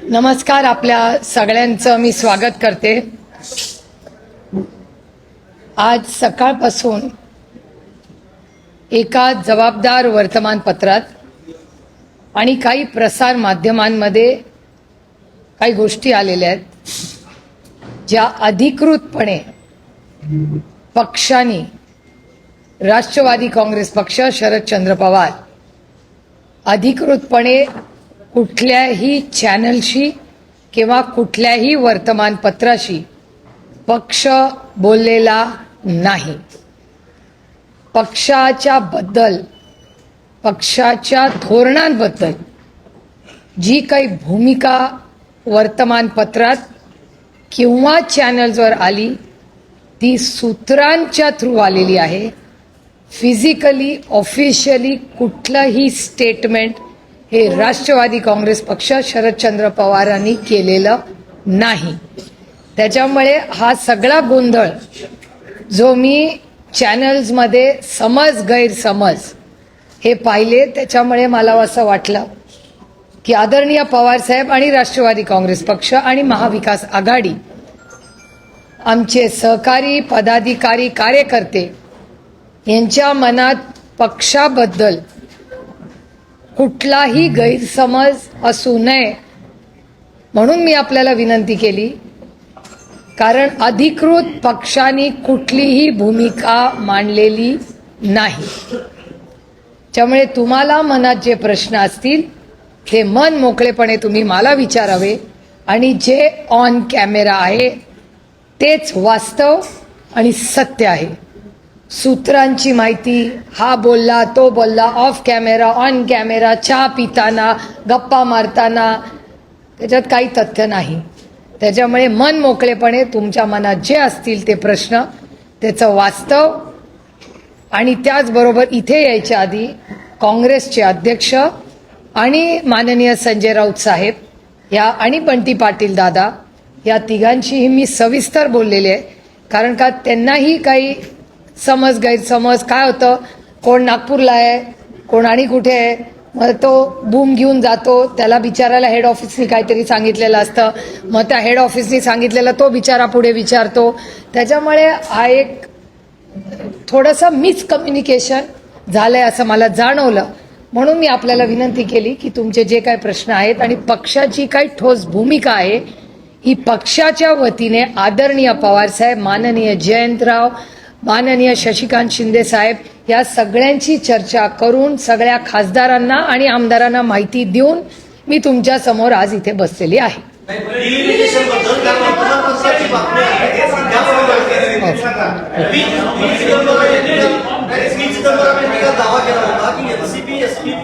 नमस्कार, आपल्या सगळ्यांचं मी स्वागत करते। आज सकाळपासून एका जबाबदार वर्तमानपत्रात आणि काही प्रसार माध्यमांमध्ये काही गोष्टी आलेल्या आहेत ज्या अधिकृतपणे पक्षाने, राष्ट्रवादी काँग्रेस पक्ष, शरदचंद्र पवार अधिकृतपणे कुठल्याही चॅनलशी किंवा कुठल्याही वर्तमानपत्राशी पक्ष बोललेला नाही। पक्षाच्या बद्दल, पक्षाच्या धोरणांबद्दल जी काही भूमिका वर्तमानपत्रात किंवा चॅनल्सवर आली ती सूत्रांच्या थ्रू आलेली आहे। फिजिकली, ऑफिशियली कुठलंही स्टेटमेंट हे राष्ट्रवादी काँग्रेस पक्ष, शरदचंद्र पवारांनी केलेलं नाही। त्याच्यामुळे हा सगळा गोंधळ जो मी चॅनल्समध्ये गैरसमज हे पाहिले, त्याच्यामुळे मला असं वाटलं की आदरणीय पवार साहेब आणि राष्ट्रवादी काँग्रेस पक्ष आणि महाविकास आघाडी, आमचे सहकारी, पदाधिकारी, कार्यकर्ते यांच्या मनात पक्षाबद्दल कुठलाही गैरसमज असू नये म्हणून मी आपल्याला विनंती केली। कारण अधिकृत पक्षाने कुठलीही भूमिका मांडलेली नाही। त्यामुळे तुम्हाला मनात जे प्रश्न असतील ते मन मोकळेपणे तुम्ही मला विचारावे आणि जे ऑन कॅमेरा आहे तेच वास्तव आणि सत्य आहे। सूत्रांची माहिती, हा बोलला, तो बोलला, ऑफ कॅमेरा, ऑन कॅमेरा, चहा पिताना, गप्पा मारताना, त्याच्यात काही तथ्य नाही। त्याच्यामुळे मन मोकळेपणे तुमच्या मनात जे असतील ते प्रश्न, त्याचं वास्तव आणि त्याचबरोबर इथे यायच्या आधी काँग्रेसचे अध्यक्ष आणि माननीय संजय राऊत साहेब या आणि बंटी पाटील दादा या तिघांशीही मी सविस्तर बोललेले आहे। कारण का त्यांनाही काही गैरसमज काय होतं, कोण नागपूरला आहे, कोण आणि कुठे आहे, मग तो बूम घेऊन जातो, त्याला बिचारायला हेड ऑफिसनी काहीतरी सांगितलेलं असतं, मग त्या हेड ऑफिसनी सांगितलेलं तो बिचारा पुढे विचारतो। त्याच्यामुळे हा एक थोडंसं मिसकम्युनिकेशन झालंय असं मला जाणवलं। म्हणून मी आपल्याला विनंती केली की तुमचे जे काही प्रश्न आहेत आणि पक्षाची काही ठोस भूमिका आहे ही पक्षाच्या वतीने आदरणीय पवार साहेब, माननीय जयंतराव, माननीय शशिकांत शिंदे साहेब या सगळ्यांची चर्चा करून सगळ्या खासदारांना आणि आमदारांना माहिती देऊन मी तुमच्या समोर आज इथे बसलेली आहे।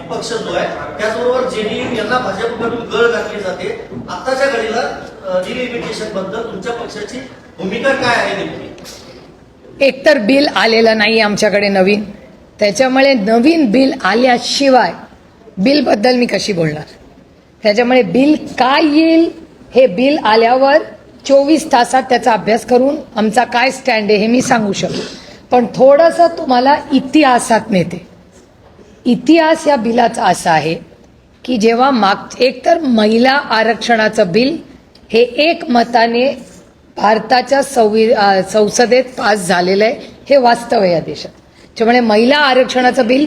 पक्ष जो आहे त्याचबरोबर जेडीयू यांना भाजपकडून गळ घातली जाते। आताच्या घडीला डिलिमिटेशन बद्दल तुमच्या पक्षाची भूमिका काय आहे नेमकी? एकतर बिल आलेलं नाही आमच्याकडे नवीन, त्याच्यामुळे नवीन बिल आल्याशिवाय बिलबद्दल मी कशी बोलणार? त्याच्यामुळे बिल काय येईल हे बिल आल्यावर 24 तासात त्याचा अभ्यास करून आमचा काय स्टँड आहे हे मी सांगू शकतो। पण थोडंसं तुम्हाला इतिहासात नेते। इतिहास या बिलाचा असा आहे की जेव्हा एकतर महिला आरक्षणाचं बिल हे एकमताने भारताच्या संसदेत पास झालेलं आहे, हे वास्तव आहे या देशात। त्यामुळे महिला आरक्षणाचं बिल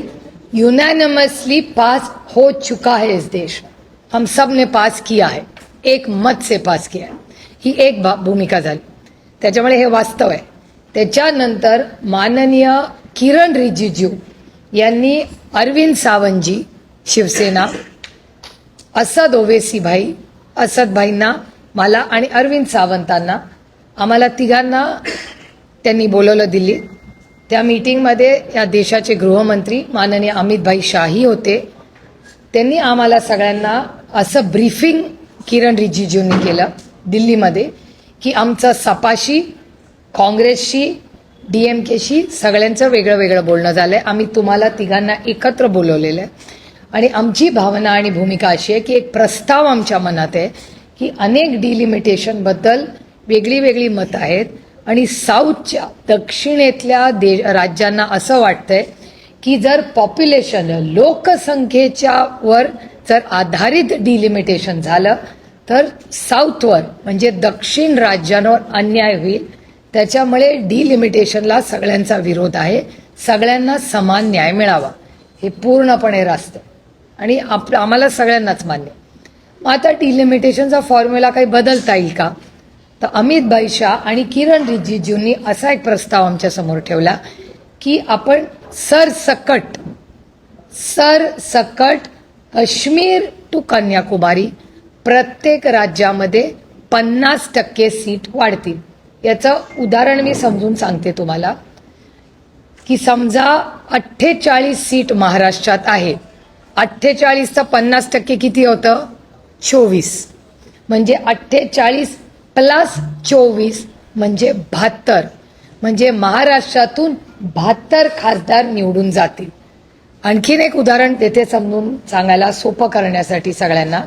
यूनैनिमसली पास हो चुका है इस देश में, हम सब ने पास किया है, एक मत से पास किया है, ही एक भूमिका झाली। त्याच्यामुळे हे वास्तव आहे। त्याच्यानंतर माननीय किरण रिजिजू यांनी अरविंद सावंतजी, शिवसेना, असद ओवेसी भाई, असद भाईंना, मला आणि अरविंद सावंतांना, आम्हाला तिघांना त्यांनी बोलवलं दिल्लीत। त्या मीटिंगमध्ये या देशाचे गृहमंत्री माननीय अमित भाई शाही होते। त्यांनी आम्हाला सगळ्यांना असं ब्रीफिंग किरण रिजिजूंनी केलं दिल्लीमध्ये की आमचं सपाशी, काँग्रेसशी, DMKशी सगळ्यांचं वेगळं वेगळं बोलणं झालंय। आम्ही तुम्हाला तिघांना एकत्र बोलवलेलं आहे आणि आमची भावना आणि भूमिका अशी आहे की एक प्रस्ताव आमच्या मनात आहे की अनेक डिलिमिटेशनबद्दल वेगळी वेगळी मतं आहेत आणि साऊथच्या, दक्षिणेतल्या राज्यांना असं वाटतंय की जर पॉप्युलेशन लोकसंख्येच्या वर जर आधारित डिलिमिटेशन झालं तर साऊथवर म्हणजे दक्षिण राज्यांवर अन्याय होईल. त्याच्यामुळे डिलिमिटेशनला सगळ्यांचा विरोध आहे. सगळ्यांना समान न्याय मिळावा हे पूर्णपणे रास्त आणि आम्हाला सगळ्यांनाच मान्य. मग आता डिलिमिटेशनचा फॉर्म्युला काही बदलता येईल का? तर अमित भाई शाह आणि किरण रिजिजूंनी असा एक प्रस्ताव आमच्या समोर ठेवला की आपण सरसकट काश्मीर टू कन्याकुमारी प्रत्येक राज्यामध्ये 50% सीट वाढतील. याचं उदाहरण मी समजून सांगते तुम्हाला की समजा 48 सीट महाराष्ट्रात आहे. 48 चं 50% किती होतं? 24. म्हणजे 48 प्लस 24 म्हणजे 72. म्हणजे महाराष्ट्रातून 72 खासदार निवडून जातील. आणखीन एक उदाहरण तेथे समजून सांगायला सोपं करण्यासाठी सगळ्यांना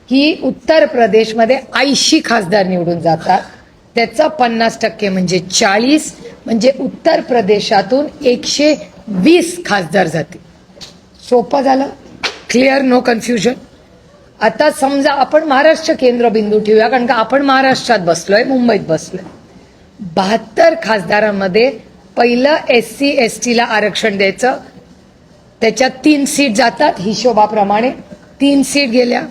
की उत्तर प्रदेशमध्ये 80 खासदार निवडून जातात. त्याचा 50% म्हणजे 40. म्हणजे उत्तर प्रदेशातून 120 खासदार जातील. सोपं झालं? क्लिअर? No confusion? आता समजा आपण महाराष्ट्र केंद्रबिंदू ठेवूया कारण का आपण महाराष्ट्रात बसलोय, मुंबईत बसलोय. 72 खासदारांमध्ये पहिलं SC ST ला आरक्षण द्यायचं. त्याच्यात 3 सीट जातात हिशोबाप्रमाणे. 3 सीट गेल्या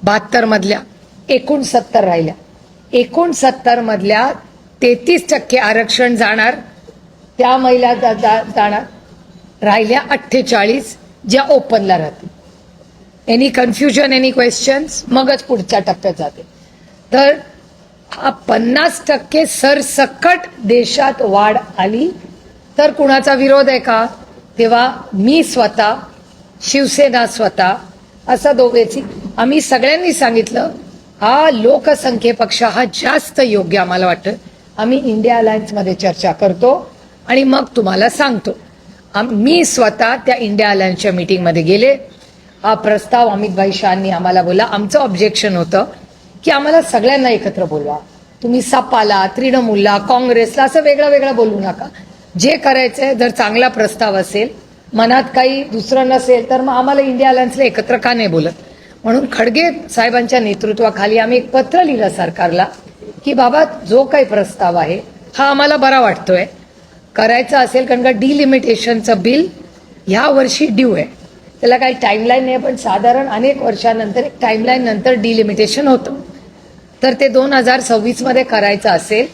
72 मधल्या, एकूण 70 राहिल्या. 69 मधल्या 33% आरक्षण जाणार, त्या महिला जाणार. राहिल्या 48 ज्या ओपनला राहतील. Any confusion, any questions? मगच पुढच्या टप्प्यात जाते. तर हा 50% सरसकट देशात वाढ आली तर कुणाचा विरोध आहे का? तेव्हा मी स्वतः, शिवसेना स्वतः असं दोघेची आम्ही सगळ्यांनी सांगितलं हा लोकसंख्येपेक्षा हा जास्त योग्य आम्हाला वाटतं. आम्ही इंडिया अलायन्समध्ये चर्चा करतो आणि मग तुम्हाला सांगतो. मी स्वतः त्या इंडिया अलायन्सच्या मीटिंगमध्ये गेले. हा प्रस्ताव अमित भाई शाहनी आम्हाला बोला. आमचं ऑब्जेक्शन होतं की आम्हाला सगळ्यांना एकत्र बोलवा. तुम्ही सपाला, तृणमूलला, काँग्रेसला असं वेगळं बोलू नका. जे करायचंय, जर चांगला प्रस्ताव असेल, मनात काही दुसरं नसेल तर मग आम्हाला इंडिया अलायन्सला एकत्र का नाही बोलत? म्हणून खडगे साहेबांच्या नेतृत्वाखाली आम्ही एक पत्र लिहिलं सरकारला की बाबा जो काही प्रस्ताव आहे हा आम्हाला बरा वाटतोय, करायचं असेल कारण का डिलिमिटेशनचं बिल ह्या वर्षी ड्यू आहे. त्याला काही टाईमलाईन नाही पण साधारण अनेक वर्षानंतर एक टाईमलाईन नंतर डिलिमिटेशन होतं. तर ते 2026 मध्ये करायचं असेल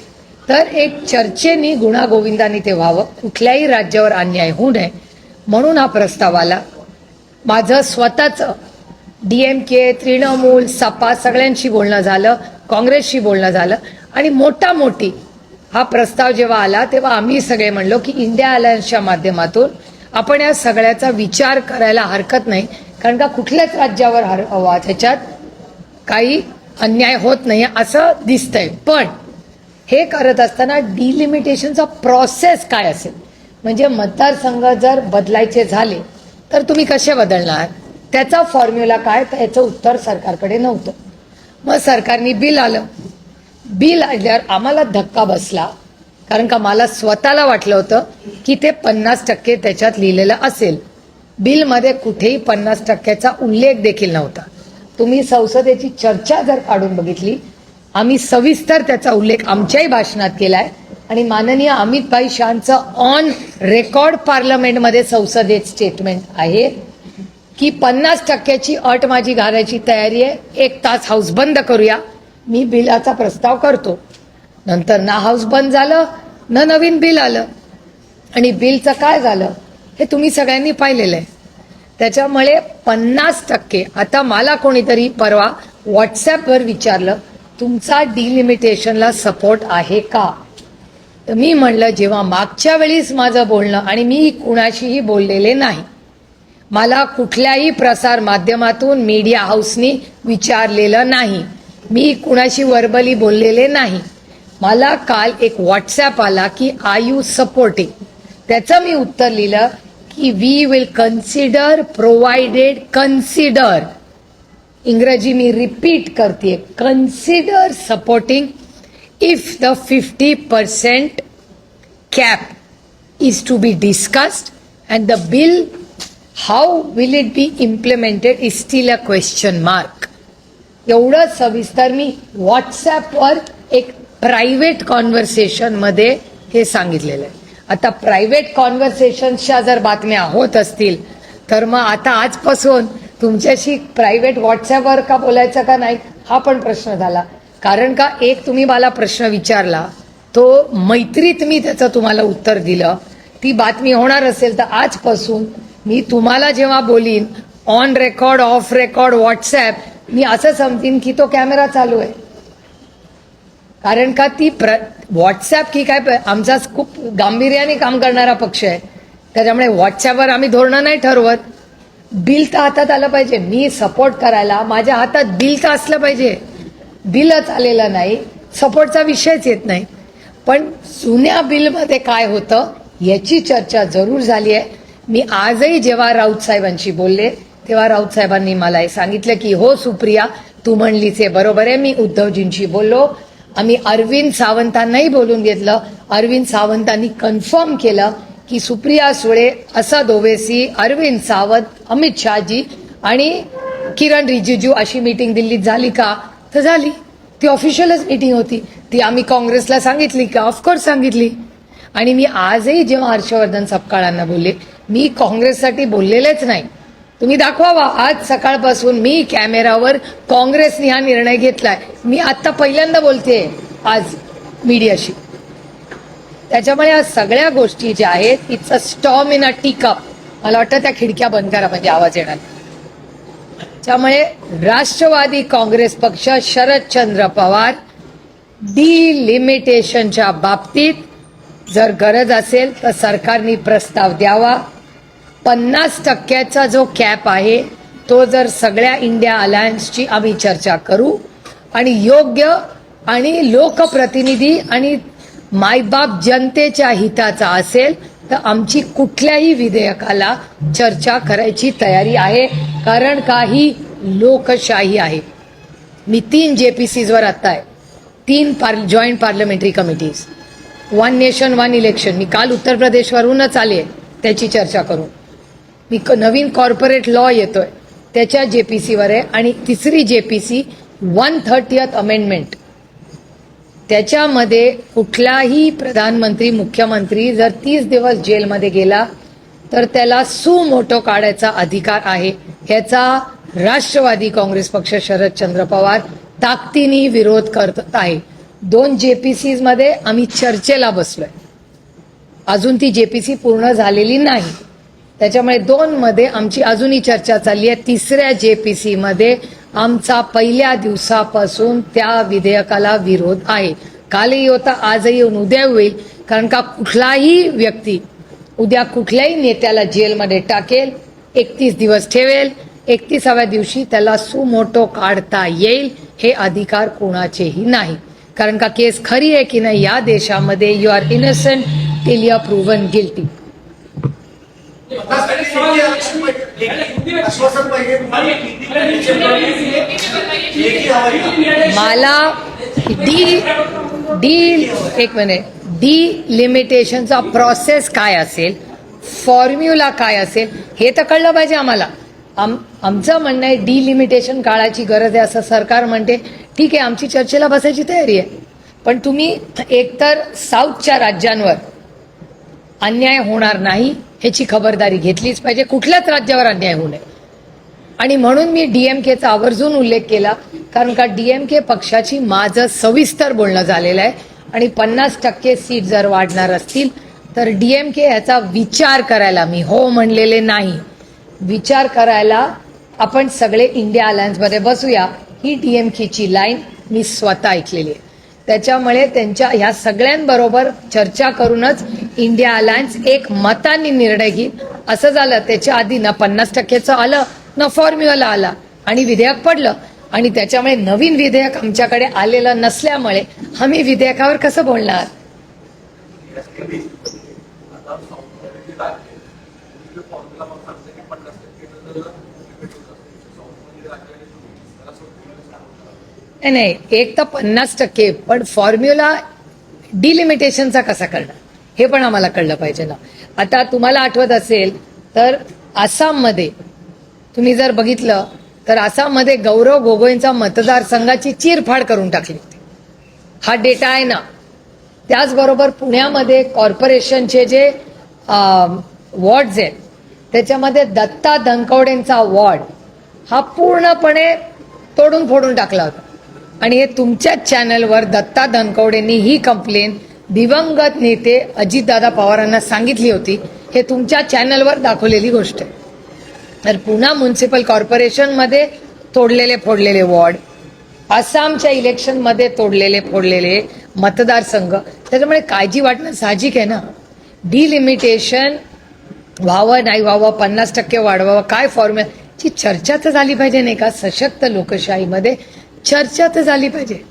तर एक चर्चेनी गुणागोविंदाने ते व्हावं. कुठल्याही राज्यावर अन्याय होऊ नये म्हणून हा प्रस्ताव आला. माझं स्वतःचं DMK, तृणमूल, सपा सगळ्यांशी बोलणं झालं, काँग्रेसशी बोलणं झालं आणि मोठी हा प्रस्ताव जेव्हा आला तेव्हा आम्ही सगळे म्हणलो की इंडिया अलायन्सच्या माध्यमातून आपण या सगळ्याचा विचार करायला हरकत नाही कारण का कुठल्याच राज्यावर त्याच्यात काही अन्याय होत नाही असं दिसतंय. पण हे करत असताना डिलिमिटेशनचा प्रोसेस काय असेल, म्हणजे मतदारसंघ जर बदलायचे झाले तर तुम्ही कसे बदलणार, त्याचा फॉर्म्युला काय, तर याचं उत्तर सरकारकडे नव्हतं. मग सरकारने बिल आल्यावर आम्हाला धक्का बसला कारण का मला स्वतःला वाटलं होतं की ते 50% त्याच्यात लिहिलेलं असेल. बिलमध्ये कुठेही 50%चा उल्लेख देखील नव्हता. तुम्ही संसदेची चर्चा जर काढून बघितली, आम्ही सविस्तर त्याचा उल्लेख आमच्याही भाषणात केलाय आणि माननीय अमित भाई शाहचं ऑन रेकॉर्ड पार्लमेंटमध्ये संसदेत स्टेटमेंट आहे की 50%ची अट माझी घालायची तयारी आहे. 1 तास हाऊस बंद करूया, मी बिलाचा प्रस्ताव करतो. नंतर ना हाऊस बंद झालं ना नवीन बिल आलं आणि बिलचं काय झालं हे तुम्ही सगळ्यांनी पाहिलेलं आहे. त्याच्यामुळे 50%. आता मला कोणीतरी परवा व्हॉट्सॲपवर विचारलं तुमचा डिलिमिटेशनला सपोर्ट आहे का, तर मी म्हणलं जेव्हा मागच्या वेळीच माझं बोलणं आणि मी कुणाशीही बोललेले नाही, मला कुठल्याही प्रसार माध्यमातून मीडिया हाऊसनी विचारलेलं नाही, मी कुणाशी वर्बली बोललेले नाही. मला काल एक व्हॉट्सॲप आला की आर यू सपोर्टिंग, त्याचं मी उत्तर लिहिलं की we will consider provided consider, इंग्रजी मी रिपीट करते, consider supporting if the 50% cap is to be discussed and the bill how will it be implemented is still a question mark. एवढं सविस्तर मी व्हॉट्सॲपवर एक प्रायव्हेट कॉन्व्हर्सेशनमध्ये हे सांगितलेलं आहे. आता प्रायव्हेट कॉन्व्हर्सेशनच्या जर बातम्या होत असतील तर मग आता आजपासून तुमच्याशी प्रायव्हेट व्हॉट्सॲपवर का बोलायचं का नाही हा पण प्रश्न झाला. कारण का एक तुम्ही मला प्रश्न विचारला तो मैत्रीत मी त्याचं तुम्हाला उत्तर दिलं. ती बातमी होणार असेल तर आजपासून मी तुम्हाला जेव्हा बोलीन on record off record WhatsApp मी असं समजीन की तो कॅमेरा चालू आहे. कारण का ती व्हॉट्सॲप की काय आमचा खूप गांभीर्याने काम करणारा पक्ष आहे. त्याच्यामुळे व्हॉट्सॲपवर आम्ही धोरणं नाही ठरवत. बिल तर हातात आलं पाहिजे. मी सपोर्ट करायला माझ्या हातात बिल तर असलं पाहिजे. बिलच आलेलं नाही सपोर्टचा विषयच येत नाही. पण जुन्या बिलमध्ये काय होतं याची चर्चा जरूर झाली आहे. मी आजही जेव्हा राऊत साहेबांशी बोलले तेव्हा राऊत साहेबांनी मला हे सांगितलं की हो सुप्रिया तू म्हणलीच हे बरोबर आहे. मी उद्धवजींशी बोललो. आम्ही अरविंद सावंतांनाही बोलून घेतलं. अरविंद सावंतांनी कन्फर्म केलं की सुप्रिया सुळे, असद ओवेसी, अरविंद सावंत, अमित शहाजी आणि किरण रिजिजू अशी मीटिंग दिल्लीत झाली का तर झाली. ती ऑफिशियलच मीटिंग होती. ती आम्ही काँग्रेसला सांगितली का ऑफकोर्स सांगितली. आणि मी आजही जेव्हा हर्षवर्धन सपकाळांना बोलले मी काँग्रेससाठी बोललेलेच नाही. तुम्ही दाखवावा आज सकाळपासून मी कॅमेरावर काँग्रेसने हा निर्णय घेतलाय. मी आता पहिल्यांदा बोलते आज मीडियाशी. त्याच्यामुळे या सगळ्या गोष्टी ज्या आहेत it's a storm in a teacup. मला वाटतं त्या खिडक्या बंद करा म्हणजे आवाज येणार. त्यामुळे राष्ट्रवादी काँग्रेस पक्ष शरदचंद्र पवार डिलिमिटेशनच्या बाबतीत जर गरज असेल तर सरकारने प्रस्ताव द्यावा. 50% जो कॅप आहे तो जर सगळ्या इंडिया अलायन्सची आम्ही चर्चा करू आणि योग्य आणि लोकप्रतिनिधी आणि मायबाप जनतेच्या हिताचा असेल तर आमची कुठल्याही विधेयकाला चर्चा करायची तयारी आहे. कारण काही लोकशाही आहे. मी 3 JPCs आत्ता आहे. 3 joint parliamentary committees, 1 nation 1 election. मी काल उत्तर प्रदेशवरूनच आले त्याची चर्चा करून. मी नवीन कॉर्पोरेट लॉ येतोय त्याच्या JPCवर आहे. आणि 3री JPC 130th अमेंडमेंट. त्याच्यामध्ये कुठलाही प्रधानमंत्री मुख्यमंत्री जर 30 दिवस जेलमध्ये गेला तर त्याला सुमोटो काढायचा अधिकार आहे. याचा राष्ट्रवादी काँग्रेस पक्ष शरदचंद्र पवार ताकदीने विरोध करत आहे. 2 JPCs मध्ये आम्ही चर्चेला बसलोय. अजून ती JPC पूर्ण झालेली नाही. त्याच्यामुळे 2 मध्ये आमची अजूनही चर्चा चालली आहे. 3ऱ्या JPC मध्ये आमचा पहिल्या दिवसापासून त्या विधेयकाला विरोध आहे. कालही होता आजही येऊन उद्या होईल. कारण का कुठलाही व्यक्ती उद्या कुठल्याही नेत्याला जेलमध्ये टाकेल, 31 दिवस ठेवेल, 31व्या दिवशी त्याला सुमोटो काढता येईल हे अधिकार कोणाचेही नाही. कारण का केस खरी आहे की नाही या देशामध्ये you are innocent till you are proven guilty. मला डिलिमिटेशनचा प्रोसेस काय असेल, फॉर्म्युला काय असेल हे तर कळलं पाहिजे आम्हाला. आमचं म्हणणं आहे डिलिमिटेशन काळाची गरज आहे असं सरकार म्हणते. ठीक आहे आमची चर्चेला बसायची तयारी आहे. पण तुम्ही एकतर साऊथच्या राज्यांवर अन्याय होणार नाही ह्याची खबरदारी घेतलीच पाहिजे. कुठल्याच राज्यावर अन्याय होऊ नये. आणि म्हणून मी DMKचा आवर्जून उल्लेख केला. कारण का DMK पक्षाची माझं सविस्तर बोलणं झालेलं आहे. आणि 50% सीट जर वाढणार असतील तर DMK ह्याचा विचार करायला, मी हो म्हणलेले नाही, विचार करायला आपण सगळे इंडिया अलायन्समध्ये बसूया. ही DMKची लाईन मी स्वतः ऐकलेली आहे. त्याच्यामुळे त्यांच्या ह्या सगळ्यांबरोबर चर्चा करूनच इंडिया अलायन्स एक मताने निर्णय घेईल. असं झालं त्याच्या आधी ना 50%चं आलं ना फॉर्म्युला आला आणि विधेयक पडलं. आणि त्याच्यामुळे नवीन विधेयक आमच्याकडे आलेलं नसल्यामुळे आम्ही विधेयकावर कसं बोलणार. नाही, एक तर 50%, पण फॉर्म्युला डिलिमिटेशनचा कसा करणार हे पण आम्हाला कळलं पाहिजे ना. आता तुम्हाला आठवत असेल तर आसाममध्ये तुम्ही जर बघितलं तर आसाममध्ये गौरव गोगोईंचा मतदारसंघाची चीरफाड करून टाकली होती. हा डेटा आहे ना. त्याचबरोबर पुण्यामध्ये कॉर्पोरेशनचे जे वॉर्ड्स आहेत त्याच्यामध्ये दत्ता धनकवडेंचा वॉर्ड हा पूर्णपणे तोडून फोडून टाकला होता. आणि हे तुमच्याच चॅनलवर दत्ता धनकवडेंनी ही कंप्लेन दिवंगत नेते अजितदादा पवारांना सांगितली होती. हे तुमच्या चॅनलवर दाखवलेली गोष्ट आहे. तर पुणा म्युन्सिपल कॉर्पोरेशनमध्ये तोडलेले फोडलेले वॉर्ड, आसामच्या इलेक्शनमध्ये तोडलेले फोडलेले मतदारसंघ, त्याच्यामुळे काळजी वाटणं साहजिक आहे ना. डिलिमिटेशन व्हावं नाही व्हावं, 50% वाढवावं, काय फॉर्म्युला, चर्चा तर झाली पाहिजे नाही का. सशक्त लोकशाहीमध्ये चर्चा तर झाली पाहिजे.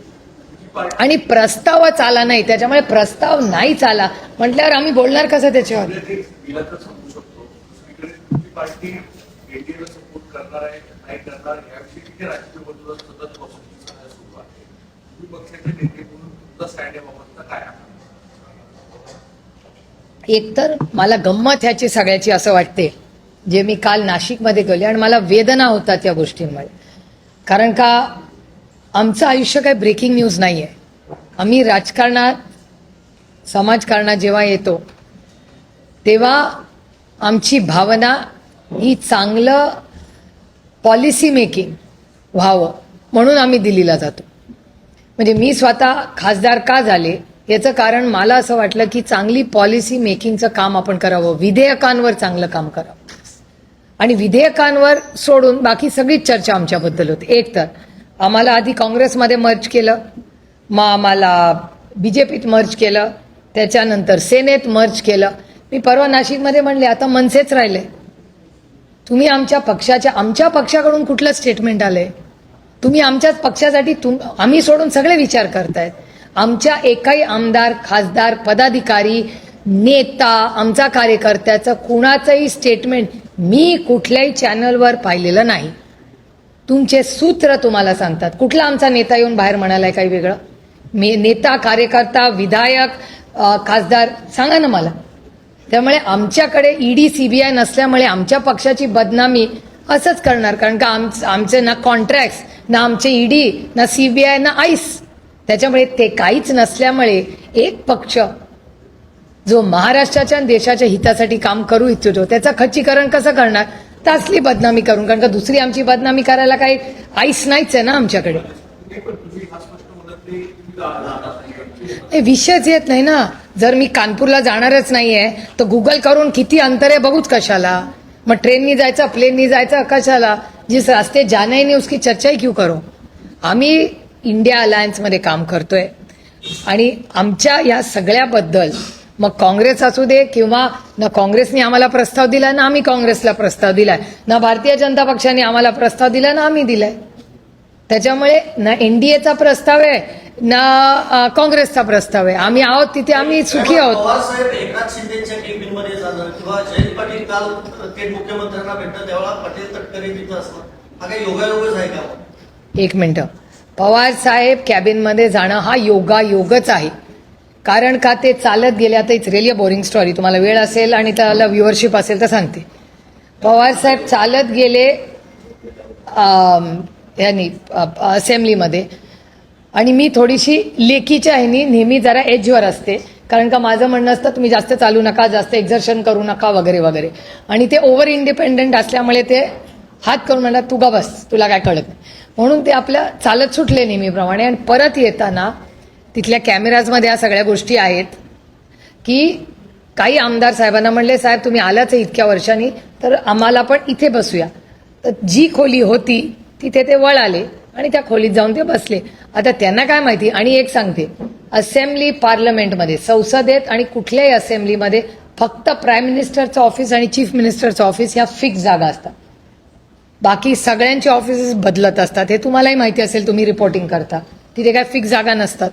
आणि प्रस्तावच आला नाही, त्याच्यामुळे प्रस्ताव नाहीच आला म्हटल्यावर आम्ही बोलणार कसं त्याच्यावर. एकतर मला गंमत ह्याची सगळ्याची असं वाटते, जे मी काल नाशिकमध्ये गेले आणि मला वेदना होतात त्या गोष्टींमुळे. कारण का आमचं आयुष्य काही ब्रेकिंग न्यूज नाही आहे. आम्ही राजकारणात समाजकारणात जेव्हा येतो तेव्हा आमची भावना ही चांगलं पॉलिसी मेकिंग व्हावं म्हणून आम्ही दिल्लीला जातो. म्हणजे मी स्वतः खासदार का झाले याचं कारण मला असं वाटलं की चांगली पॉलिसी मेकिंगचं काम आपण करावं, विधेयकांवर चांगलं काम करावं. आणि विधेयकांवर सोडून बाकी सगळीच चर्चा आमच्याबद्दल होती. एक तर आम्हाला आधी काँग्रेसमध्ये मर्ज केलं, मग आम्हाला बीजेपीत मर्ज केलं, त्याच्यानंतर सेनेत मर्ज केलं. मी परवा नाशिकमध्ये म्हणले आता मनसेच राहिले. तुम्ही आमच्या पक्षाकडून कुठलं स्टेटमेंट आलंय? तुम्ही आमच्याच पक्षासाठी आम्ही सोडून सगळे विचार करतायत. आमच्या एकाही आमदार, खासदार, पदाधिकारी, नेता, आमचा कार्यकर्त्याचं कुणाचंही स्टेटमेंट मी कुठल्याही चॅनलवर पाहिलेलं नाही. तुमचे सूत्र तुम्हाला सांगतात. कुठला आमचा नेता येऊन बाहेर म्हणालाय काही वेगळं? नेता, कार्यकर्ता, विधायक, खासदार सांगा ना मला. त्यामुळे आमच्याकडे ईडी सीबीआय नसल्यामुळे आमच्या पक्षाची बदनामी असंच करणार. कारण का आमचे ना कॉन्ट्रॅक्ट्स, ना आमचे ईडी, ना सीबीआय, ना आईस, त्याच्यामुळे ते काहीच नसल्यामुळे एक पक्ष जो महाराष्ट्राच्या आणि देशाच्या हितासाठी काम करू इच्छितो त्याचं खच्चीकरण कसं करणार? तर असली बदनामी करून. कारण का दुसरी आमची बदनामी करायला काही आईस नाहीच आहे ना आमच्याकडे. विषयच येत नाही ना. जर मी कानपूरला जाणारच नाहीये तर गुगल करून किती अंतर आहे बघूच कशाला? मग ट्रेननी जायचं, प्लेननी जायचं कशाला? जिस रास्ते जाने नहीं उसकी चर्चा ही क्यों करो? आम्ही इंडिया अलायन्समध्ये काम करतोय आणि आमच्या या सगळ्याबद्दल मग काँग्रेस असू दे किंवा ना काँग्रेसने आम्हाला प्रस्ताव दिला ना आम्ही काँग्रेसला प्रस्ताव दिलाय, ना भारतीय जनता पक्षाने आम्हाला प्रस्ताव दिला ना आम्ही दिलाय. त्याच्यामुळे ना एनडीएचा प्रस्ताव आहे ना काँग्रेसचा प्रस्ताव आहे. आम्ही आहोत तिथे आम्ही सुखी आहोत. पवार साहेब एकनाथ शिंदेच्या केबिनमध्ये जाणार किंवा जयंत पाटील काल थेट मुख्यमंत्र्यांना भेटतात तेव्हा पटेल तटकरे तिथं असणार, हा काही योगायोगच आहे का? एक मिनिटं. पवार साहेब कॅबिनमध्ये जाणं हा योगायोगच आहे. कारण का ते चालत गेले. आता it's really a boring story. तुम्हाला वेळ असेल आणि त्याला व्ह्युअरशिप असेल तर सांगते. पवार साहेब चालत गेले यांनी असेंब्लीमध्ये आणि मी थोडीशी लेकीच्या ह्यानी नेहमी जरा एजवर असते. कारण का माझं म्हणणं असतं तुम्ही जास्त चालू नका, जास्त एक्झर्शन करू नका वगैरे वगैरे. आणि ते ओव्हर इंडिपेंडंट असल्यामुळे ते हात करून म्हणतात तू गा बस, तुला काय कळत नाही. म्हणून ते आपल्या चालत सुटले नेहमीप्रमाणे. आणि परत येताना तिथल्या कॅमेराजमध्ये या सगळ्या गोष्टी आहेत की काही आमदार साहेबांना म्हणले साहेब तुम्ही आलाच आहे इतक्या वर्षांनी तर आम्हाला पण इथे बसूया. तर जी खोली होती तिथे ते वळाले आणि त्या खोलीत जाऊन ते बसले. आता त्यांना काय माहिती. आणि एक सांगते, असेंब्ली पार्लमेंटमध्ये, संसदेत आणि कुठल्याही असेंब्लीमध्ये फक्त प्राईम मिनिस्टरचं ऑफिस आणि चीफ मिनिस्टरचं ऑफिस ह्या फिक्स जागा असतात. बाकी सगळ्यांचे ऑफिसेस बदलत असतात. हे तुम्हालाही माहिती असेल, तुम्ही रिपोर्टिंग करता. तिथे काय फिक्स जागा नसतात.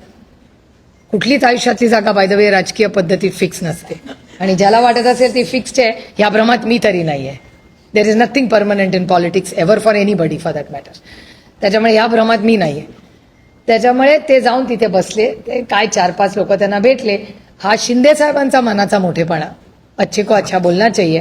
कुठलीच आयुष्यातली जागा बाय द वे राजकीय पद्धतीत फिक्स नसते. आणि ज्याला वाटत असेल ती फिक्स्ड आहे ह्या भ्रमात मी तरी नाही आहे. There is nothing permanent in politics ever for anybody for that matter. त्याच्यामुळे ह्या भ्रमात मी नाही आहे. त्याच्यामुळे ते जाऊन तिथे बसले. ते काय 4-5 लोक त्यांना भेटले. हा शिंदे साहेबांचा मनाचा मोठेपणा. अच्छे को अच्छा बोलना चाहिए.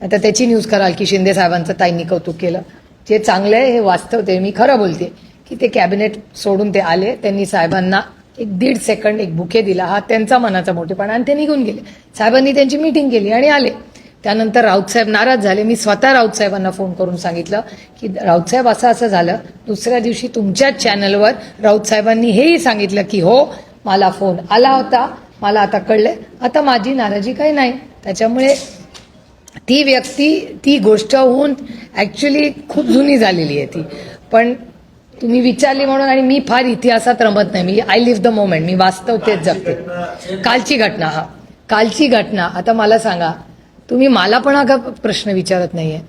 आता त्याची न्यूज कराल की शिंदे साहेबांचं ताईंनी कौतुक केलं. जे चांगलं आहे हे वास्तव ते मी खरं बोलते की ते कॅबिनेट सोडून ते आले, त्यांनी साहेबांना 1.5 सेकंद एक बुके दिला, हा त्यांचा मनाचा मोठेपणा, आणि ते निघून गेले. साहेबांनी त्यांची मीटिंग केली आणि आले. त्यानंतर राऊत साहेब नाराज झाले. मी स्वतः राऊत साहेबांना फोन करून सांगितलं की राऊत साहेब असं असं झालं. दुसऱ्या दिवशी तुमच्याच चॅनलवर राऊत साहेबांनी हेही सांगितलं की हो मला फोन आला होता, मला आता कळलंय, आता माझी नाराजी काही नाही. त्याच्यामुळे ती व्यक्ती, ती गोष्ट होऊन ॲक्च्युली खूप जुनी झालेली आहे ती. पण तुम्ही विचारली म्हणून, आणि मी फार इतिहासात रमत नाही, मी आय लिव्ह द मोमेंट, मी वास्तव तेच जगते. कालची घटना, आता मला सांगा, तुम्ही मला पण हा प्रश्न विचारत नाहीये.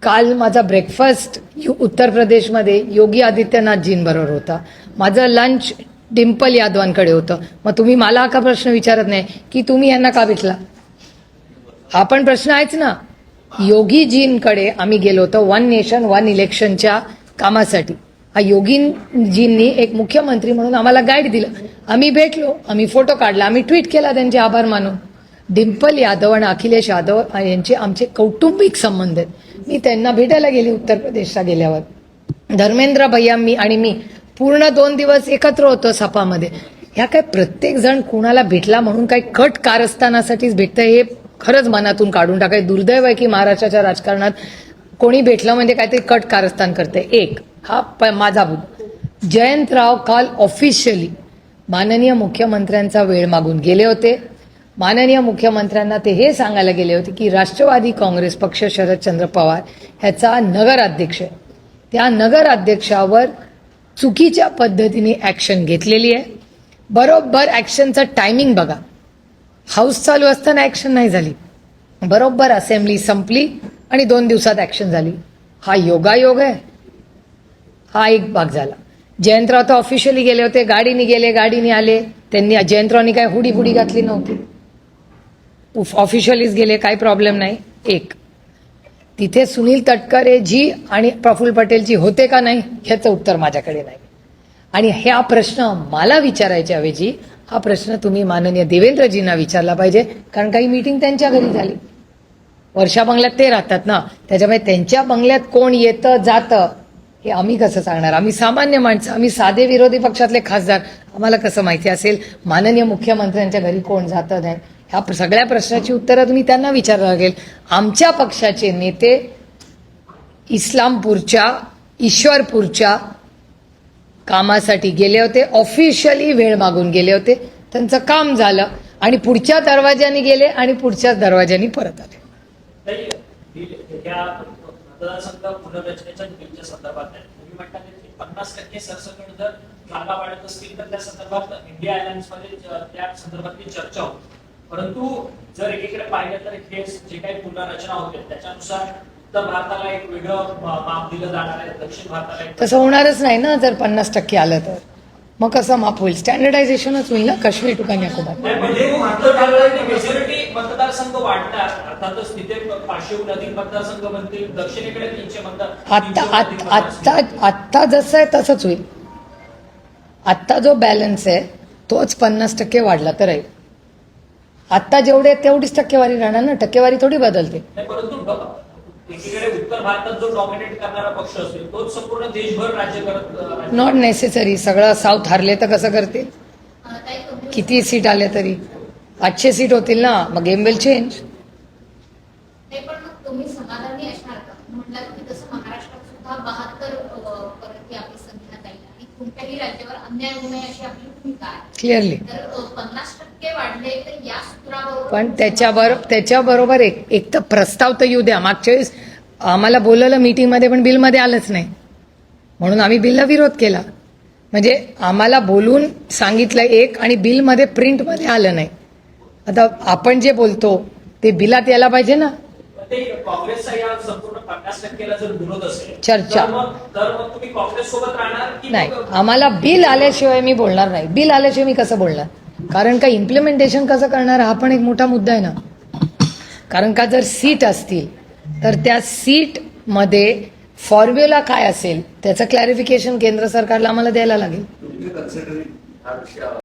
काल माझा ब्रेकफास्ट उत्तर प्रदेशमध्ये योगी आदित्यनाथजींबरोबर होता, माझं लंच डिम्पल यादवांकडे होतं. मग तुम्ही मला हा प्रश्न विचारत नाही की तुम्ही यांना का भेटला? हा पण प्रश्न आहेच ना. योगीजींकडे आम्ही गेलो होतो 1 नेशन 1 इलेक्शनच्या कामासाठी. हा योगीजींनी एक मुख्यमंत्री म्हणून आम्हाला गाईड दिलं, आम्ही भेटलो, आम्ही फोटो काढला, आम्ही ट्विट केला त्यांचे आभार मानून. डिम्पल यादव आणि अखिलेश यादव यांचे आमचे कौटुंबिक संबंध आहेत. मी त्यांना भेटायला गेली उत्तर प्रदेशला गेल्यावर. धर्मेंद्र भैया आणि मी पूर्ण 2 दिवस एकत्र होतो सपामध्ये. ह्या काय प्रत्येक जण कुणाला भेटला म्हणून काही कट कारस्थानासाठीच भेटतं हे खरंच मनातून काढून टाकाय. दुर्दैव आहे की महाराष्ट्राच्या राजकारणात कोणी भेटलं म्हणजे काहीतरी कट कारस्थान करते. एक हा माझा मुद्दा. जयंतराव काल ऑफिशियली माननीय मुख्यमंत्र्यांचा वेळ मागून गेले होते. माननीय मुख्यमंत्र्यांना ते हे सांगायला गेले होते की राष्ट्रवादी काँग्रेस पक्ष शरदचंद्र पवार ह्याचा नगराध्यक्ष आहे, त्या नगराध्यक्षावर चुकीच्या पद्धतीने ॲक्शन घेतलेली आहे. बरोबर ॲक्शनचं टायमिंग बघा, हाऊस चालू असताना ॲक्शन नाही झाली, बरोबर असेंब्ली संपली आणि 2 दिवसात ॲक्शन झाली. हा योगायोग आहे. हा एक भाग झाला. जयंतराव तर ऑफिशियली गेले होते, गाडीने गेले, गाडीने आले. त्यांनी जयंतरावनी काय हुडी घातली नव्हती, ऑफिशियलीच गेले, काही प्रॉब्लेम नाही. एक तिथे सुनील तटकरे जी आणि प्रफुल्ल पटेलजी होते का नाही ह्याचं उत्तर माझ्याकडे नाही. आणि हा प्रश्न मला विचारायच्या ऐवजी हा प्रश्न तुम्ही माननीय देवेंद्रजींना विचारला पाहिजे, कारण काही मीटिंग त्यांच्या घरी झाली. वर्षा बंगल्यात ते राहतात ना, त्याच्यामुळे त्यांच्या बंगल्यात कोण येतं जातं हे आम्ही कसं सांगणार? आम्ही सामान्य माणसं, आम्ही साधे विरोधी पक्षातले खासदार, आम्हाला कसं माहिती असेल माननीय मुख्यमंत्र्यांच्या घरी कोण जातं नाही? ह्या सगळ्या प्रश्नाची उत्तरं तुम्ही त्यांना विचारावं लागेल. आमच्या पक्षाचे नेते इस्लामपूरच्या, ईश्वरपूरच्या कामासाठी गेले होते, ऑफिशियली वेळ मागून गेले होते, त्यांचं काम झालं आणि पुढच्या दरवाज्याने गेले आणि पुढच्याच दरवाज्याने परत आले. मतदारसंघ पुनर्रचनेच्या बिलच्या संदर्भात तुम्ही म्हणता की 50% सरसकट जर जागा वाढत असतील तर त्या संदर्भात इंडिया अलायन्स मध्ये त्या संदर्भातली चर्चा होती. परंतु जर एकीकडे पाहिलं तर हे जे काही पुनर्रचना होते त्याच्यानुसार उत्तर भारताला एक वेगळं माप दिलं जाणार आहे, दक्षिण भारताला तसं होणारच नाही ना. जर 50% आलं तर मग कसं माप होईल? स्टँडर्डायझेशनच होईल ना, काश्मीर टू कन्याकुमारी. मेजॉरिटी मतदारसंघ वाढणार, अर्थातच तिथे 500हून अधिक मतदारसंघ बनतील, दक्षिणेकडे 300 मतदार. आत्ता जसं आहे तसंच होईल. आत्ता जो बॅलन्स आहे तोच 50% वाढला तर राहील. आत्ता जेवढे तेवढीच टक्केवारी राहणार ना, टक्केवारी थोडी बदलते. परंतु एकीकडे उत्तर भारतात जो डॉमिनेट करणारा पक्ष असेल तोच संपूर्ण देशभर राज्य करत. Not necessary. सगळं साऊथ हारले तर कसं करतील? किती सीट आले तरी 800 सीट होतील ना, मग गेम विल चेंज. पण मग तुम्ही समाधानी असणार का? म्हटलं की तसं महाराष्ट्रात सुद्धा 72 परत आपली संख्या जाईल आणि कोणत्याही राज्यावर अन्याय होऊ नये अशी आपली भूमिका आहे. क्लिअरली. तर 50% वाढले तर या सूत्राबरोबर पण त्याच्याबरोबर एक तर प्रस्ताव तर येऊ द्या. मागच्या वेळेस आम्हाला बोलवलं मीटिंगमध्ये पण बिलमध्ये आलंच नाही, म्हणून आम्ही बिलला विरोध केला. म्हणजे आम्हाला बोलून सांगितलं एक आणि बिलमध्ये प्रिंटमध्ये आलं नाही. आता आपण जे बोलतो ते बिलात यायला पाहिजे ना. काँग्रेसचा या संपूर्ण 50%ला जर विरोध असेल चर्चा तर मग तुम्ही काँग्रेस सोबत राहणार की नाही? आम्हाला बिल आल्याशिवाय मी बोलणार नाही. बिल आल्याशिवाय मी कसं बोलणार? कारण का इम्प्लिमेंटेशन कसं करणार हा पण एक मोठा मुद्दा आहे ना. कारण का जर सीट असतील तर त्या सीटमध्ये फॉर्म्युला काय असेल त्याचं क्लॅरिफिकेशन केंद्र सरकारला आम्हाला द्यायला लागेल.